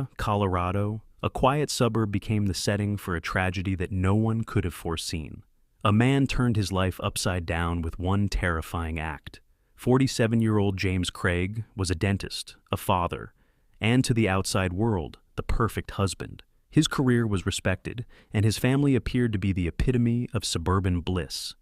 Aurora, Colorado, a quiet suburb became the setting for a tragedy that no one could have foreseen. A man turned his life upside down with one terrifying act. 47-year-old James Craig was a dentist, a father, and to the outside world, the perfect husband. His career was respected, and his family appeared to be the epitome of suburban bliss.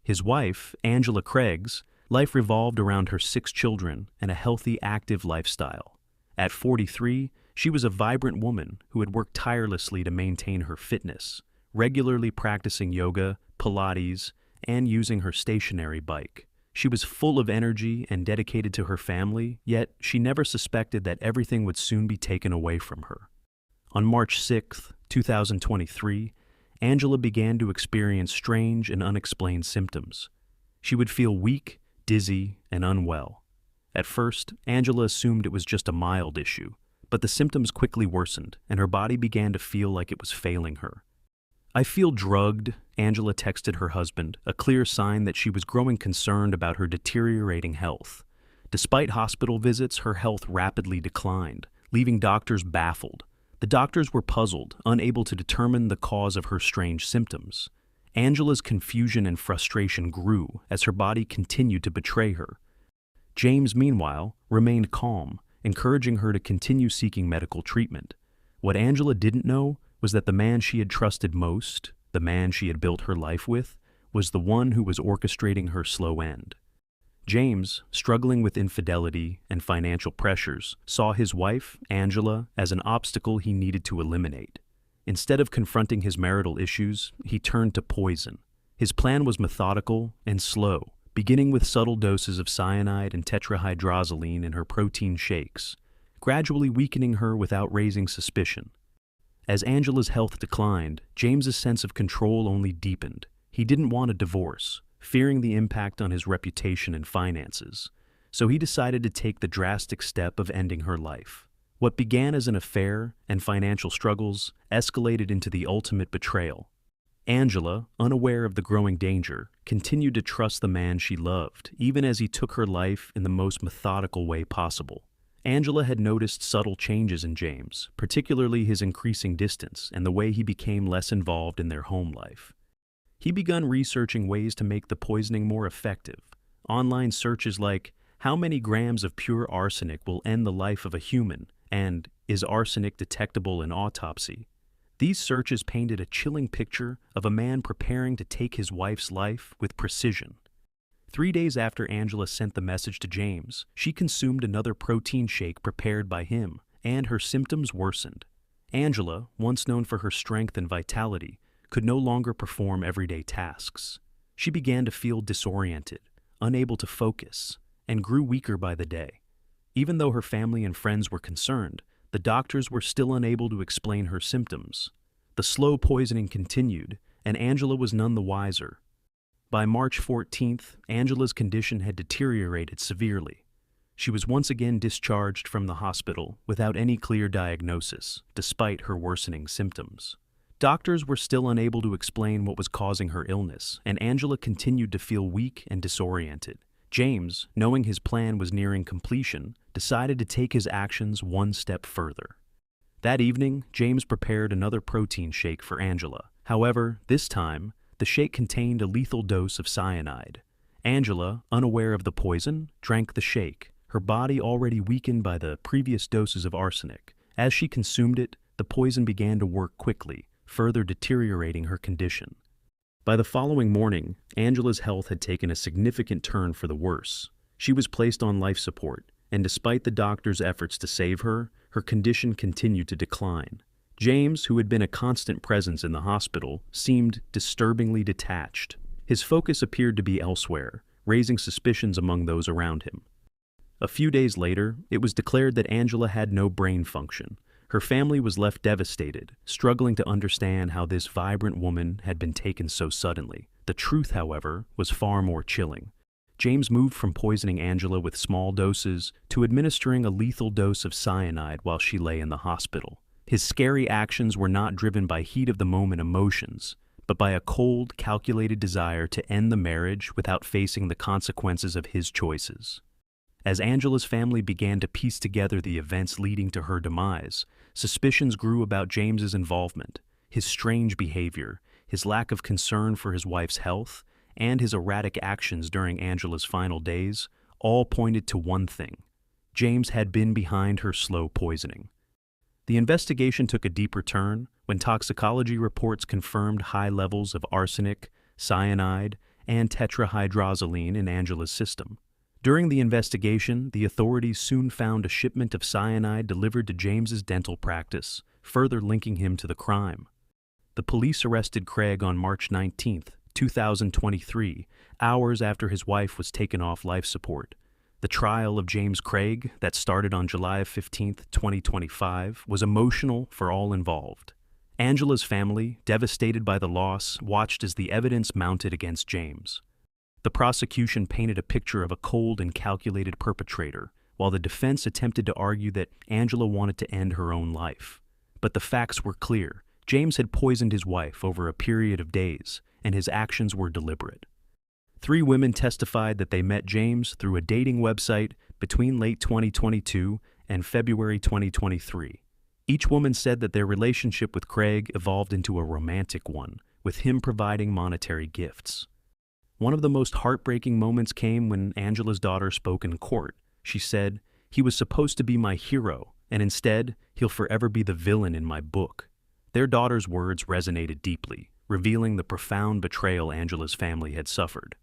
His wife, Angela Craig's, life revolved around her 6 children and a healthy, active lifestyle. At 43, she was a vibrant woman who had worked tirelessly to maintain her fitness, regularly practicing yoga, Pilates, and using her stationary bike. She was full of energy and dedicated to her family, yet she never suspected that everything would soon be taken away from her. On March 6, 2023, Angela began to experience strange and unexplained symptoms. She would feel weak, dizzy, and unwell. At first, Angela assumed it was just a mild issue, but the symptoms quickly worsened, and her body began to feel like it was failing her. "I feel drugged," Angela texted her husband, a clear sign that she was growing concerned about her deteriorating health. Despite hospital visits, her health rapidly declined, leaving doctors baffled. The doctors were puzzled, unable to determine the cause of her strange symptoms. Angela's confusion and frustration grew as her body continued to betray her. James, meanwhile, remained calm, encouraging her to continue seeking medical treatment. What Angela didn't know was that the man she had trusted most, the man she had built her life with, was the one who was orchestrating her slow end. James, struggling with infidelity and financial pressures, saw his wife, Angela, as an obstacle he needed to eliminate. Instead of confronting his marital issues, he turned to poison. His plan was methodical and slow, beginning with subtle doses of cyanide and tetrahydrozoline in her protein shakes, gradually weakening her without raising suspicion. As Angela's health declined, James's sense of control only deepened. He didn't want a divorce, fearing the impact on his reputation and finances, so he decided to take the drastic step of ending her life. What began as an affair and financial struggles escalated into the ultimate betrayal. Angela, unaware of the growing danger, continued to trust the man she loved, even as he took her life in the most methodical way possible. Angela had noticed subtle changes in James, particularly his increasing distance and the way he became less involved in their home life. He began researching ways to make the poisoning more effective. Online searches like, "How many grams of pure arsenic will end the life of a human?" and "Is arsenic detectable in autopsy?" These searches painted a chilling picture of a man preparing to take his wife's life with precision. 3 days after Angela sent the message to James, she consumed another protein shake prepared by him, and her symptoms worsened. Angela, once known for her strength and vitality, could no longer perform everyday tasks. She began to feel disoriented, unable to focus, and grew weaker by the day. Even though her family and friends were concerned, the doctors were still unable to explain her symptoms. The slow poisoning continued, and Angela was none the wiser. By March 14th, Angela's condition had deteriorated severely. She was once again discharged from the hospital without any clear diagnosis, despite her worsening symptoms. Doctors were still unable to explain what was causing her illness, and Angela continued to feel weak and disoriented. James, knowing his plan was nearing completion, decided to take his actions one step further. That evening, James prepared another protein shake for Angela. However, this time, the shake contained a lethal dose of cyanide. Angela, unaware of the poison, drank the shake, her body already weakened by the previous doses of arsenic. As she consumed it, the poison began to work quickly, further deteriorating her condition. By the following morning, Angela's health had taken a significant turn for the worse. She was placed on life support, and despite the doctor's efforts to save her, her condition continued to decline. James, who had been a constant presence in the hospital, seemed disturbingly detached. His focus appeared to be elsewhere, raising suspicions among those around him. A few days later, it was declared that Angela had no brain function. Her family was left devastated, struggling to understand how this vibrant woman had been taken so suddenly. The truth, however, was far more chilling. James moved from poisoning Angela with small doses to administering a lethal dose of cyanide while she lay in the hospital. His scary actions were not driven by heat-of-the-moment emotions, but by a cold, calculated desire to end the marriage without facing the consequences of his choices. As Angela's family began to piece together the events leading to her demise, suspicions grew about James's involvement, his strange behavior, his lack of concern for his wife's health, and his erratic actions during Angela's final days all pointed to one thing: James had been behind her slow poisoning. The investigation took a deeper turn when toxicology reports confirmed high levels of arsenic, cyanide, and tetrahydrozoline in Angela's system. During the investigation, the authorities soon found a shipment of cyanide delivered to James's dental practice, further linking him to the crime. The police arrested Craig on March 19, 2023, hours after his wife was taken off life support. The trial of James Craig, that started on July 15, 2025, was emotional for all involved. Angela's family, devastated by the loss, watched as the evidence mounted against James. The prosecution painted a picture of a cold and calculated perpetrator, while the defense attempted to argue that Angela wanted to end her own life. But the facts were clear. James had poisoned his wife over a period of days, and his actions were deliberate. 3 women testified that they met James through a dating website between late 2022 and February 2023. Each woman said that their relationship with Craig evolved into a romantic one, with him providing monetary gifts. One of the most heartbreaking moments came when Angela's daughter spoke in court. She said, "He was supposed to be my hero, and instead, he'll forever be the villain in my book." Their daughter's words resonated deeply, revealing the profound betrayal Angela's family had suffered.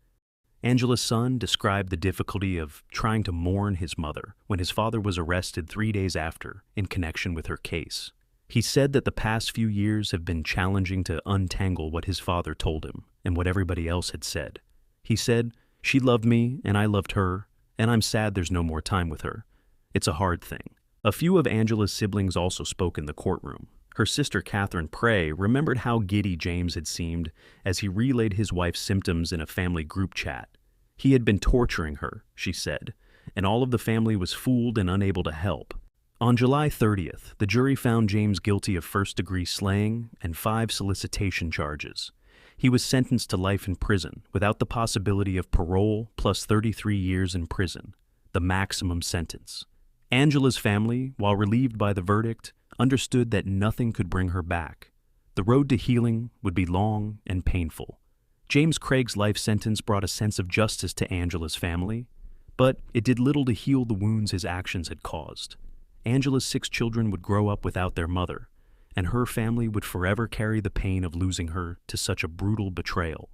Angela's son described the difficulty of trying to mourn his mother when his father was arrested 3 days after in connection with her case. He said that the past few years have been challenging to untangle what his father told him and what everybody else had said. He said, "She loved me and I loved her, and I'm sad there's no more time with her. It's a hard thing." A few of Angela's siblings also spoke in the courtroom. Her sister Catherine Prey remembered how giddy James had seemed as he relayed his wife's symptoms in a family group chat. He had been torturing her, she said, and all of the family was fooled and unable to help. On July 30th, the jury found James guilty of first-degree slaying and 5 solicitation charges. He was sentenced to life in prison without the possibility of parole plus 33 years in prison, the maximum sentence. Angela's family, while relieved by the verdict, understood that nothing could bring her back. The road to healing would be long and painful. James Craig's life sentence brought a sense of justice to Angela's family, but it did little to heal the wounds his actions had caused. Angela's 6 children would grow up without their mother, and her family would forever carry the pain of losing her to such a brutal betrayal.